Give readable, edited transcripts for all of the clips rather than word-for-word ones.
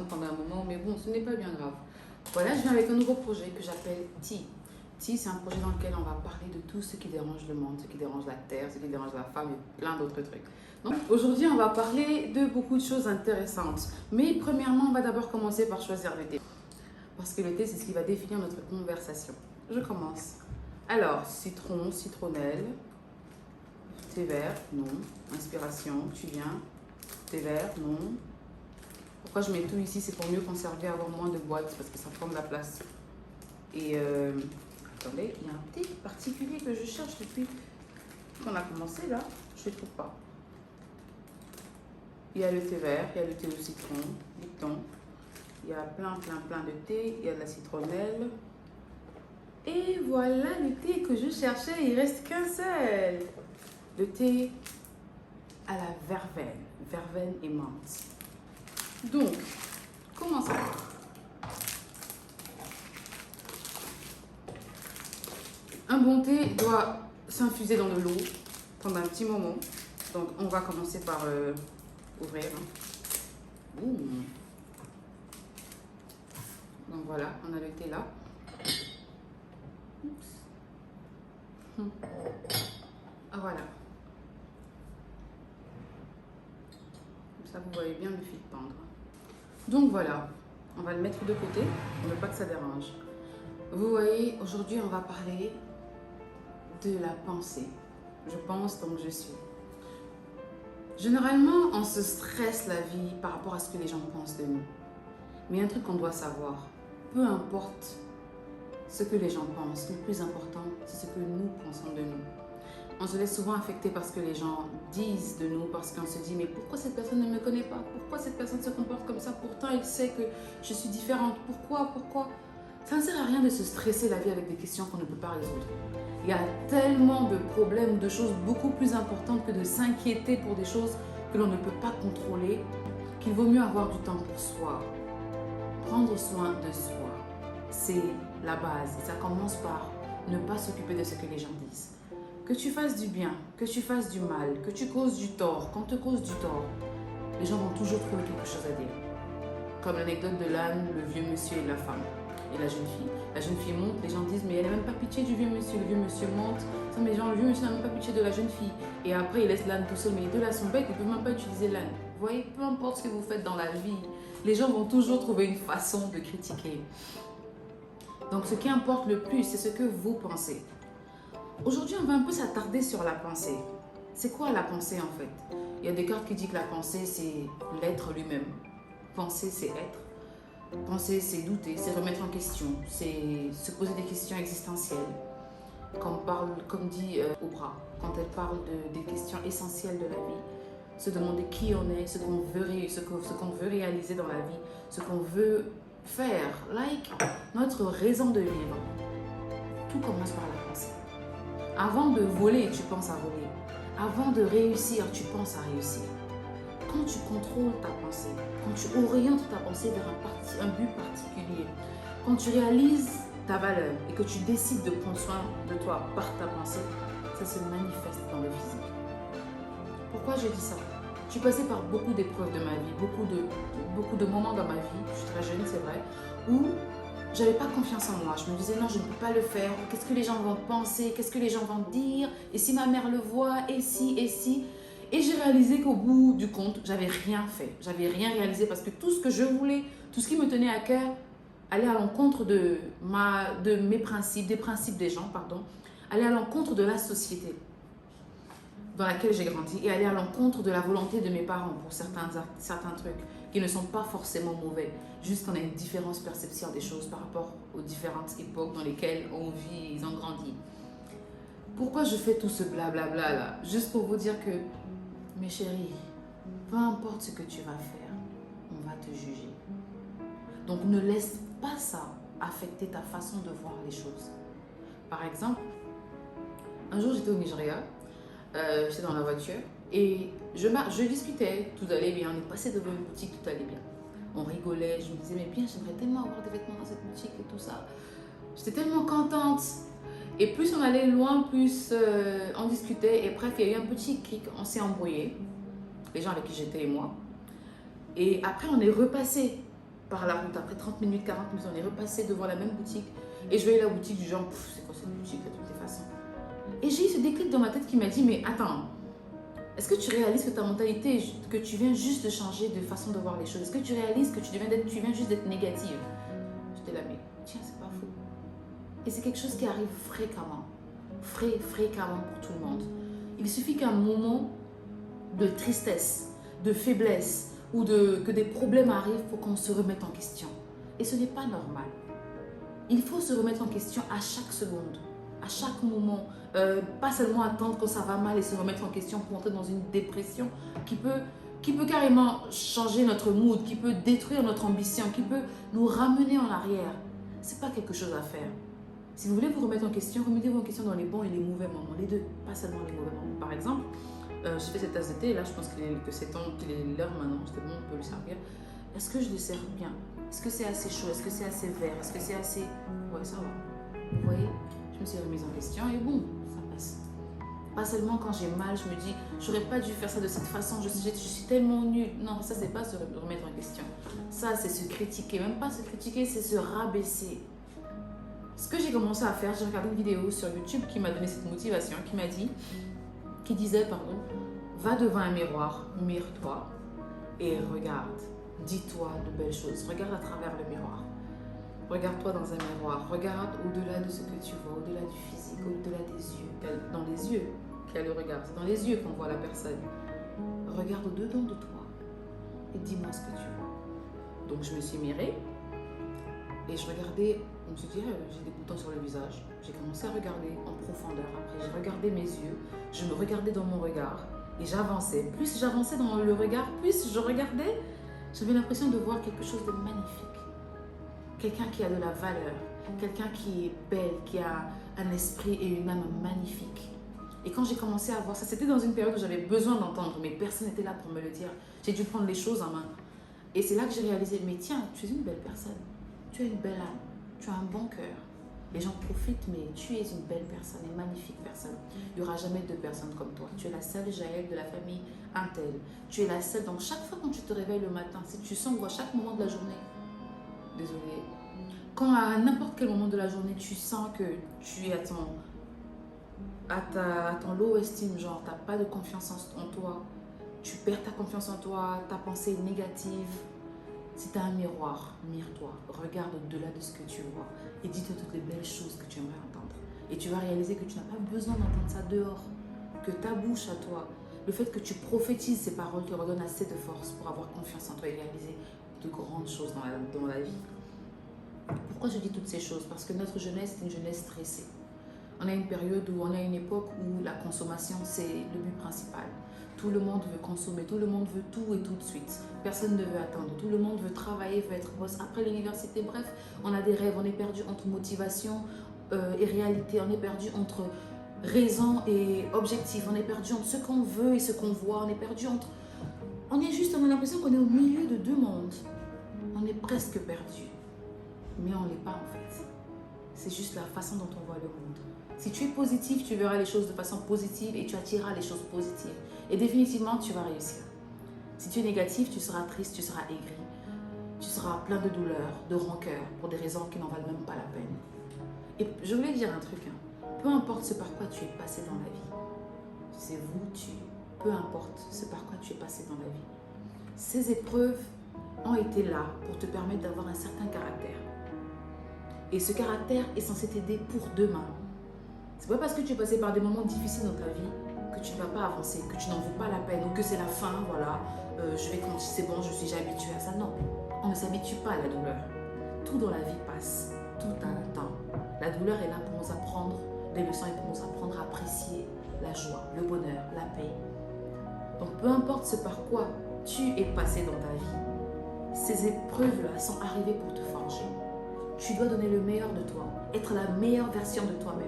personne pendant un moment, mais bon, ce n'est pas bien grave. Voilà, je viens avec un nouveau projet que j'appelle Tea. Tea, c'est un projet dans lequel on va parler de tout ce qui dérange le monde, ce qui dérange la terre, ce qui dérange la femme et plein d'autres trucs. Donc aujourd'hui, on va parler de beaucoup de choses intéressantes. Mais premièrement, on va d'abord commencer par choisir le thé. Parce que le thé, c'est ce qui va définir notre conversation. Je commence. Alors, citron, citronnelle, thé vert, non. Inspiration, tu viens. Thé vert, non. Pourquoi je mets tout ici? C'est pour mieux conserver, avoir moins de boîtes, parce que ça prend de la place. Et attendez, il y a un thé particulier que je cherche depuis qu'on a commencé là. Je ne le trouve pas. Il y a le thé vert, il y a le thé au citron, Lipton. Il y a plein de thé. Il y a de la citronnelle. Et voilà le thé que je cherchais. Il ne reste qu'un seul. Le thé à la verveine. Verveine et menthe. Donc, commençons. Un bon thé doit s'infuser dans de l'eau pendant un petit moment. Donc, on va commencer par ouvrir. Ouh. Donc voilà, on a le thé là. Oups. Ah voilà. Comme ça, vous voyez bien le fil pendre. Donc voilà, on va le mettre de côté. On ne veut pas que ça dérange. Vous voyez, aujourd'hui, on va parler de la pensée. Je pense donc je suis. Généralement, on se stresse la vie par rapport à ce que les gens pensent de nous. Mais il y a un truc qu'on doit savoir. Peu importe ce que les gens pensent, le plus important, c'est ce que nous pensons de nous. On se laisse souvent affecter par ce que les gens disent de nous, parce qu'on se dit, mais pourquoi cette personne ne me connaît pas? Pourquoi cette personne se comporte comme ça? Pourtant, il sait que je suis différente. Pourquoi? Ça ne sert à rien de se stresser la vie avec des questions qu'on ne peut pas résoudre. Il y a tellement de problèmes, de choses beaucoup plus importantes que de s'inquiéter pour des choses que l'on ne peut pas contrôler, qu'il vaut mieux avoir du temps pour soi. Prendre soin de soi, c'est la base. Et ça commence par ne pas s'occuper de ce que les gens disent. Que tu fasses du bien, que tu fasses du mal, que tu causes du tort, qu'on te cause du tort, les gens vont toujours trouver quelque chose à dire. Comme l'anecdote de l'âne, le vieux monsieur et la femme. Et la jeune fille. La jeune fille monte, les gens disent, mais elle n'a même pas pitié du vieux monsieur. Le vieux monsieur monte, ça, mais genre, le vieux monsieur n'a même pas pitié de la jeune fille. Et après, il laisse l'âne tout seul, mais les deux là sont bêtes, ils ne peuvent même pas utiliser l'âne. Vous voyez, peu importe ce que vous faites dans la vie, les gens vont toujours trouver une façon de critiquer. Donc, ce qui importe le plus, c'est ce que vous pensez. Aujourd'hui, on va un peu s'attarder sur la pensée. C'est quoi la pensée en fait? Il y a Descartes qui dit que la pensée, c'est l'être lui-même. Penser, c'est être. Penser, c'est douter, c'est remettre en question, c'est se poser des questions existentielles. Comme dit Oprah, quand elle parle des questions essentielles de la vie, se demander qui on est, ce qu'on veut réaliser dans la vie, ce qu'on veut faire, notre raison de vivre. Tout commence par la pensée. Avant de voler, tu penses à voler. Avant de réussir, tu penses à réussir. Quand tu contrôles ta pensée, quand tu orientes ta pensée vers un but particulier, quand tu réalises ta valeur et que tu décides de prendre soin de toi par ta pensée, ça se manifeste dans le physique. Pourquoi je dis ça? Je suis passée par beaucoup d'épreuves de ma vie, beaucoup de moments dans ma vie, je suis très jeune, c'est vrai, où j'avais pas confiance en moi. Je me disais non, je ne peux pas le faire. Qu'est-ce que les gens vont penser? Qu'est-ce que les gens vont dire? Et si ma mère le voit? Et si? Et j'ai réalisé qu'au bout du compte, j'avais rien fait. J'avais rien réalisé parce que tout ce que je voulais, tout ce qui me tenait à cœur, allait à l'encontre de mes principes, des principes des gens, pardon, allait à l'encontre de la société dans laquelle j'ai grandi et aller à l'encontre de la volonté de mes parents pour certains trucs qui ne sont pas forcément mauvais, juste qu'on a une différence perception des choses par rapport aux différentes époques dans lesquelles on vit et ils ont grandi. Pourquoi je fais tout ce blablabla là? Juste pour vous dire que, mes chéris, peu importe ce que tu vas faire, on va te juger. Donc ne laisse pas ça affecter ta façon de voir les choses. Par exemple, un jour j'étais au Nigeria, j'étais dans la voiture et je discutais, tout allait bien, on est passé devant une boutique, tout allait bien. On rigolait, je me disais mais bien, j'aimerais tellement avoir des vêtements dans cette boutique et tout ça. J'étais tellement contente. Et plus on allait loin, plus on discutait. Et bref, il y a eu un petit clic, on s'est embrouillé, les gens avec qui j'étais et moi. Et après, on est repassé. par la route. Après 30 minutes, 40 minutes, on est repassé devant la même boutique. Et je voyais la boutique du genre, c'est quoi cette boutique de toutes les façons. Et j'ai eu ce déclic dans ma tête qui m'a dit, mais attends, est-ce que tu réalises que ta mentalité, que tu viens juste de changer de façon de voir les choses? Est-ce que tu réalises que tu viens juste d'être négative? J'étais là, mais tiens, c'est pas faux. Et c'est quelque chose qui arrive fréquemment. Fréquemment pour tout le monde. Il suffit qu'un moment de tristesse, de faiblesse ou que des problèmes arrivent pour qu'on se remette en question. Et ce n'est pas normal. Il faut se remettre en question à chaque seconde, à chaque moment. Pas seulement attendre que ça va mal et se remettre en question pour entrer dans une dépression qui peut carrément changer notre mood, qui peut détruire notre ambition, qui peut nous ramener en arrière. Ce n'est pas quelque chose à faire. Si vous voulez vous remettre en question, remettez-vous en question dans les bons et les mauvais moments, les deux, pas seulement les mauvais moments. Par exemple, j'ai fait cette tasse de thé et là je pense qu'il est l'heure maintenant, c'est bon, on peut le servir. Est-ce que je le sers bien? Est-ce que c'est assez chaud? Est-ce que c'est assez vert? Est-ce que c'est assez... Ouais, ça va. Vous voyez, je me suis remise en question et boum, ça passe. Pas seulement quand j'ai mal, je me dis, j'aurais pas dû faire ça de cette façon, je suis tellement nulle. Non, ça c'est pas se remettre en question. Ça c'est se critiquer, même pas se critiquer, c'est se rabaisser. Ce que j'ai commencé à faire, j'ai regardé une vidéo sur YouTube qui m'a donné cette motivation, qui disait, va devant un miroir, mire-toi et regarde. Dis-toi de belles choses. Regarde à travers le miroir. Regarde-toi dans un miroir. Regarde au-delà de ce que tu vois, au-delà du physique, au-delà des yeux. Dans les yeux qu'il y a le regard. C'est dans les yeux qu'on voit la personne. Regarde au-dedans de toi et dis-moi ce que tu vois. Donc je me suis mirée et je regardais. Je me suis dit, j'ai des boutons sur le visage. J'ai commencé à regarder en profondeur. Après, j'ai regardé mes yeux. Je me regardais dans mon regard et j'avançais. Plus j'avançais dans le regard, plus je regardais. J'avais l'impression de voir quelque chose de magnifique. Quelqu'un qui a de la valeur, quelqu'un qui est belle, qui a un esprit et une âme magnifique. Et quand j'ai commencé à voir ça, c'était dans une période où j'avais besoin d'entendre, mais personne n'était là pour me le dire. J'ai dû prendre les choses en main. Et c'est là que j'ai réalisé, mais tiens, tu es une belle personne. Tu as une belle âme, tu as un bon cœur. Les gens profitent, mais tu es une belle personne, une magnifique personne. Il n'y aura jamais deux personnes comme toi. Tu es la seule Jaël de la famille Intel. Tu es la seule. Donc, chaque fois quand tu te réveilles le matin, si tu sens ou à chaque moment de la journée, désolée, quand à n'importe quel moment de la journée, tu sens que tu es à ton low estime, genre, tu n'as pas de confiance en toi, tu perds ta confiance en toi, ta pensée est négative. Si tu as un miroir, mire-toi, regarde au-delà de ce que tu vois et dis-toi toutes les belles choses que tu aimerais entendre. Et tu vas réaliser que tu n'as pas besoin d'entendre ça dehors, que ta bouche à toi, le fait que tu prophétises ces paroles te redonne assez de force pour avoir confiance en toi et réaliser de grandes choses dans la vie. Pourquoi je dis toutes ces choses? Parce que notre jeunesse est une jeunesse stressée. On a une période où on a une époque où la consommation, c'est le but principal. Tout le monde veut consommer, tout le monde veut tout et tout de suite. Personne ne veut attendre, tout le monde veut travailler, veut être boss. Après l'université, bref, on a des rêves, on est perdu entre motivation et réalité, on est perdu entre raison et objectif, on est perdu entre ce qu'on veut et ce qu'on voit, on est perdu entre... On a l'impression qu'on est au milieu de deux mondes. On est presque perdu, mais on ne l'est pas en fait. C'est juste la façon dont on voit le monde. Si tu es positif, tu verras les choses de façon positive et tu attireras les choses positives. Et définitivement, tu vas réussir. Si tu es négatif, tu seras triste, tu seras aigri. Tu seras plein de douleur, de rancœur, pour des raisons qui n'en valent même pas la peine. Et je voulais dire un truc. Peu importe ce par quoi tu es passé dans la vie. C'est vous, tu. Peu importe ce par quoi tu es passé dans la vie. Ces épreuves ont été là pour te permettre d'avoir un certain caractère. Et ce caractère est censé t'aider pour demain. C'est pas parce que tu es passé par des moments difficiles dans ta vie que tu ne vas pas avancer, que tu n'en vaux pas la peine ou que c'est la fin, voilà, je vais continuer, c'est bon, je suis déjà habituée à ça. Non, on ne s'habitue pas à la douleur. Tout dans la vie passe, tout a un temps. La douleur est là pour nous apprendre des leçons et pour nous apprendre à apprécier la joie, le bonheur, la paix. Donc peu importe ce par quoi tu es passé dans ta vie, ces épreuves-là sont arrivées pour te forger. Tu dois donner le meilleur de toi, être la meilleure version de toi-même.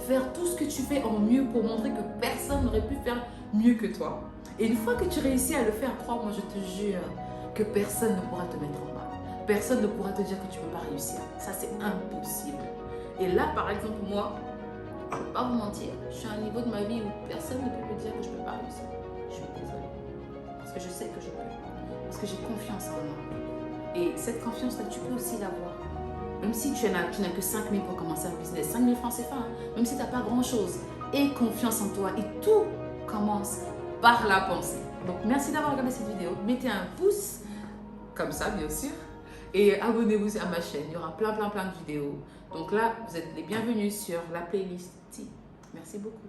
Faire tout ce que tu fais en mieux pour montrer que personne n'aurait pu faire mieux que toi. Et une fois que tu réussis à le faire, crois-moi, je te jure que personne ne pourra te mettre en bas. Personne ne pourra te dire que tu ne peux pas réussir. Ça, c'est impossible. Et là, par exemple, moi, je ne vais pas vous mentir, je suis à un niveau de ma vie où personne ne peut me dire que je ne peux pas réussir. Je suis désolée. Parce que je sais que je peux. Parce que j'ai confiance en moi. Et cette confiance-là, tu peux aussi l'avoir. Même si tu n'as que 5 000 pour commencer un business, 5 000 francs c'est fin, hein. Même si tu n'as pas grand-chose, aie confiance en toi et tout commence par la pensée. Donc merci d'avoir regardé cette vidéo. Mettez un pouce, comme ça bien sûr, et abonnez-vous à ma chaîne. Il y aura plein de vidéos. Donc là, vous êtes les bienvenus sur la playlist T. Merci beaucoup.